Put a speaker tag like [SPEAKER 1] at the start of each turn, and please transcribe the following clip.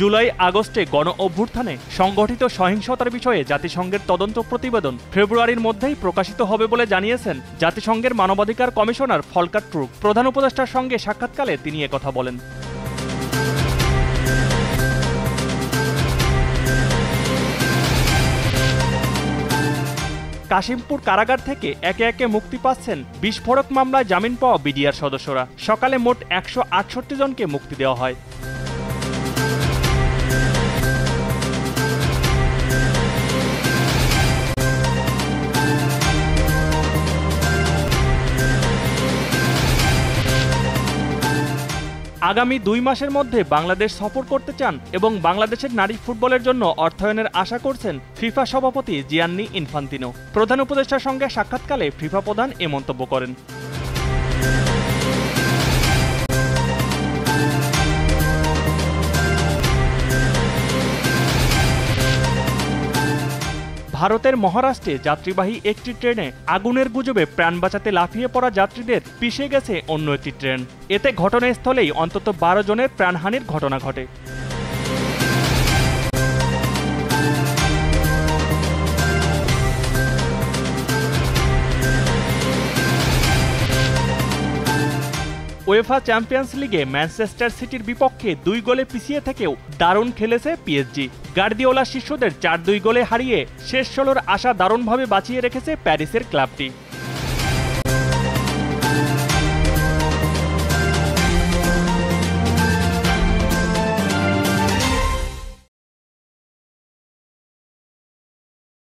[SPEAKER 1] জুলাই আগস্টে গণ অভ্যুত্থানে সংগঠিত সহিংসতার বিষয়ে জাতিসংঘের তদন্ত প্রতিবেদন ফেব্রুয়ারির মধ্যেই প্রকাশিত হবে বলে জানিয়েছেন জাতিসংঘের মানবাধিকার কমিশনার ফলকার ট্রুক। প্রধান উপদেষ্টার সঙ্গে সাক্ষাৎকালে তিনি একথা বলেন। কাশিমপুর কারাগার থেকে একে একে মুক্তি পাচ্ছেন বিস্ফোরক মামলায় জামিন পাওয়া বিডিআর সদস্যরা। সকালে মোট 168 জনকে মুক্তি দেওয়া হয়। আগামী 2 মাসের মধ্যে বাংলাদেশ সফর করতে চান এবং বাংলাদেশের নারী ফুটবলের জন্য অর্থায়নের আশা করছেন ফিফা সভাপতি জিয়ান্নি ইনফান্তিনো। প্রধান উপদেষ্টার সঙ্গে সাক্ষাৎকালে ফিফা প্রধান এ মন্তব্য করেন। ভারতের মহারাষ্ট্রে যাত্রীবাহী একটি ট্রেনে আগুনের গুজবে প্রাণ বাঁচাতে লাফিয়ে পড়া যাত্রীদের পিষে গেছে অন্য একটি ট্রেন। এতে ঘটনাস্থলেই অন্তত 12 জনের প্রাণহানির ঘটনা ঘটে। উয়েফা চ্যাম্পিয়ন্স লিগে ম্যানচেস্টার সিটির বিপক্ষে 2 গোলে পিছিয়ে থেকেও দারুণ খেলেছে পিএসজি। গার্দিওলা শিষ্যদের 4-2 গোলে হারিয়ে শেষ 16-র আশা দারুণভাবে বাঁচিয়ে রেখেছে প্যারিসের ক্লাবটি।